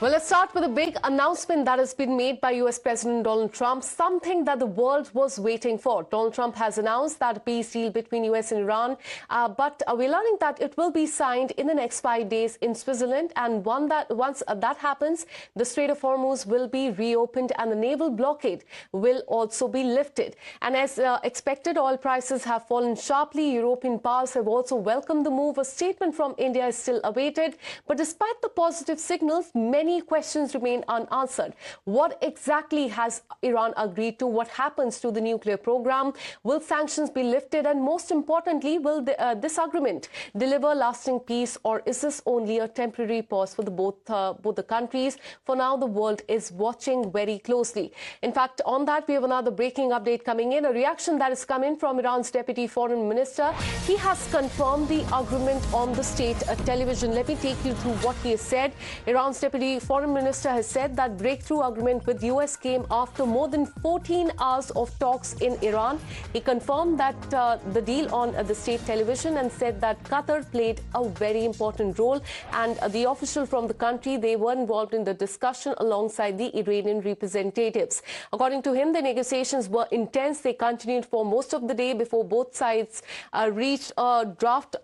Well, let's start with a big announcement that has been made by US President Donald Trump, something that the world was waiting for. Donald Trump has announced that a peace deal between US and Iran, but we're learning that it will be signed in the next 5 days in Switzerland. And once that happens, the Strait of Hormuz will be reopened and the naval blockade will also be lifted. And as expected, oil prices have fallen sharply. European powers have also welcomed the move. A statement from India is still awaited. But despite the positive signals, many questions remain unanswered. What exactly has Iran agreed to? What happens to the nuclear program? Will sanctions be lifted? And most importantly, will this agreement deliver lasting peace, or is this only a temporary pause for both the countries? For now, the world is watching very closely. In fact, on that, we have another breaking update coming in, a reaction that is coming from Iran's Deputy Foreign Minister. He has confirmed the agreement on the state television. Let me take you through what he has said. Iran's Deputy Foreign Minister has said that breakthrough agreement with US came after more than 14 hours of talks in Iran. He confirmed that the deal on the state television and said that Qatar played a very important role, and the official from the country, they were involved in the discussion alongside the Iranian representatives. According to him, the negotiations were intense. They continued for most of the day before both sides reached a draft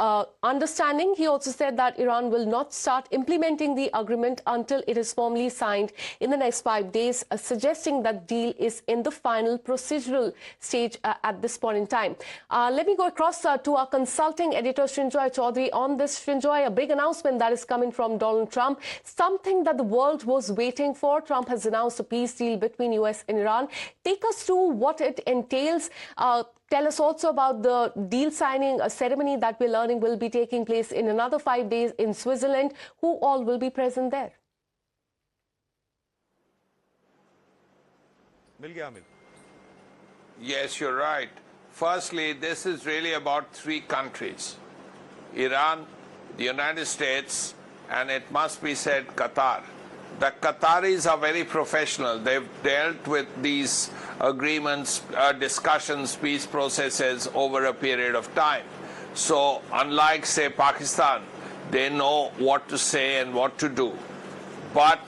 understanding. He also said that Iran will not start implementing the agreement until it is formally signed in the next 5 days, suggesting that deal is in the final procedural stage at this point in time. Let me go across to our consulting editor, Srinjoy Chaudhary, on this. Srinjoy, a big announcement that is coming from Donald Trump, something that the world was waiting for. Trump has announced a peace deal between US and Iran. Take us through what it entails. Tell us also about the deal signing ceremony that we're learning will be taking place in another 5 days in Switzerland. Who all will be present there? Yes, you're right. Firstly, this is really about 3 countries: Iran, the United States, and it must be said, Qatar. The Qataris are very professional. They've dealt with these agreements, discussions, peace processes over a period of time. So unlike, say, Pakistan, they know what to say and what to do. But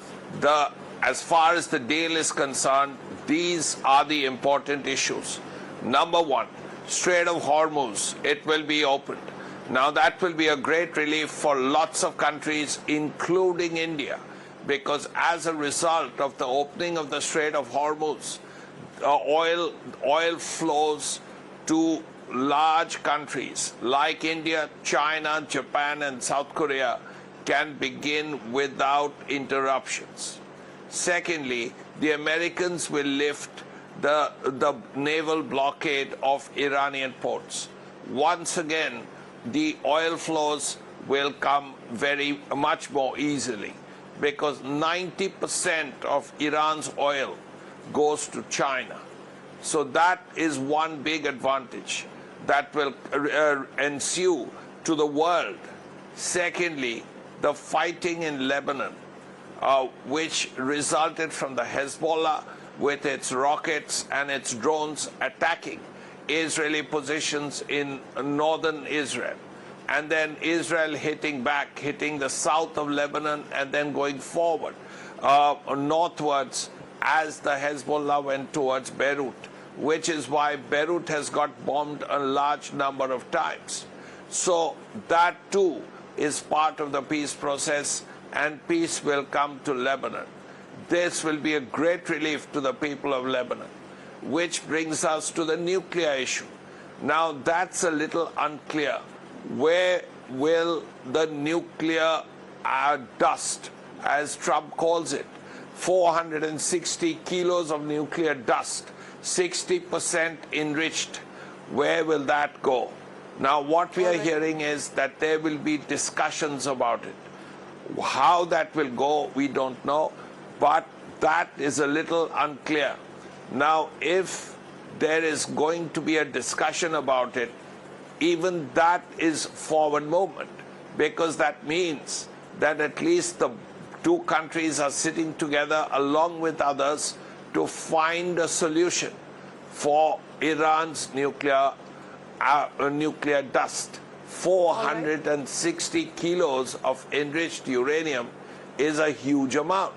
as far as the deal is concerned, these are the important issues. Number one, Strait of Hormuz, it will be opened. Now that will be a great relief for lots of countries, including India, because as a result of the opening of the Strait of Hormuz, oil flows to large countries like India, China, Japan, and South Korea can begin without interruptions. Secondly, the Americans will lift the naval blockade of Iranian ports. Once again, the oil flows will come very much more easily, because 90% of Iran's oil goes to China. So that is one big advantage that will ensue to the world. Secondly, the fighting in Lebanon, which resulted from the Hezbollah with its rockets and its drones attacking Israeli positions in northern Israel, and then Israel hitting back, hitting the south of Lebanon, and then going forward northwards as the Hezbollah went towards Beirut, which is why Beirut has got bombed a large number of times. So that too is part of the peace process, and peace will come to Lebanon. This will be a great relief to the people of Lebanon, which brings us to the nuclear issue. Now that's a little unclear. Where will the nuclear dust, as Trump calls it, 460 kilos of nuclear dust, 60% enriched, where will that go? Now what we are hearing is that there will be discussions about it. How that will go, we don't know, but that is a little unclear. Now, if there is going to be a discussion about it, even that is forward movement, because that means that at least the 2 countries are sitting together along with others to find a solution for Iran's nuclear dust. 460 kilos of enriched uranium is a huge amount.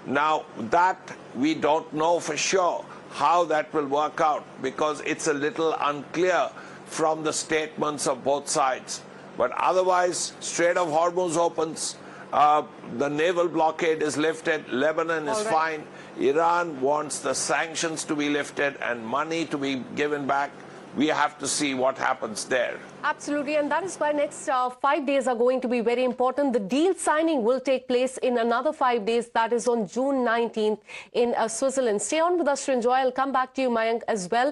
Now, that we don't know for sure how that will work out, because it's a little unclear from the statements of both sides. But otherwise, Strait of Hormuz opens, the naval blockade is lifted, Lebanon is fine, Iran wants the sanctions to be lifted and money to be given back. We have to see what happens there. Absolutely, and that is why next 5 days are going to be very important. The deal signing will take place in another 5 days, that is on June 19th in Switzerland. Stay on with us to enjoy. I'll come back to you, Mayank, as well.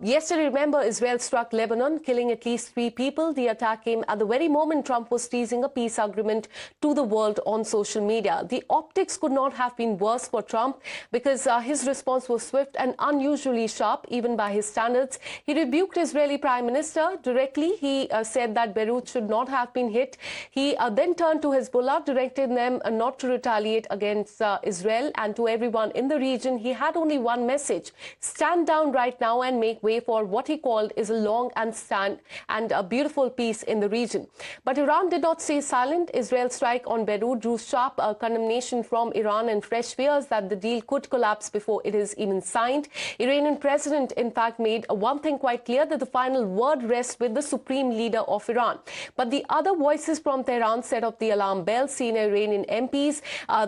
Yesterday, remember, Israel struck Lebanon, killing at least 3 people. The attack came at the very moment Trump was teasing a peace agreement to the world on social media. The optics could not have been worse for Trump, because his response was swift and unusually sharp, even by his standards. He rebuked Israeli Prime Minister directly. He said that Beirut should not have been hit. He then turned to Hezbollah, directed them not to retaliate against Israel, and to everyone in the region, he had only one message: stand down right now and make way for what he called is a long and a beautiful peace in the region. But Iran did not stay silent. Israel's strike on Beirut drew sharp condemnation from Iran and fresh fears that the deal could collapse before it is even signed. Iranian president, in fact, made one thing quite clear, that the final word rests with the supreme leader of Iran. But the other voices from Tehran set off the alarm bell. Senior Iranian MPs,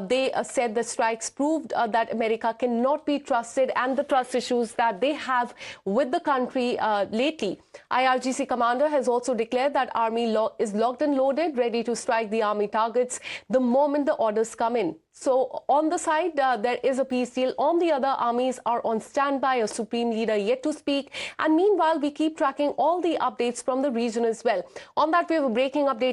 they said the strikes proved that America cannot be trusted, and the trust issues that they have with the country lately. IRGC commander has also declared that army is locked and loaded, ready to strike the army targets the moment the orders come in. So on the side, there is a peace deal. On the other, armies are on standby, a supreme leader yet to speak. And meanwhile, we keep tracking all the updates from the region as well. On that, we have a breaking update.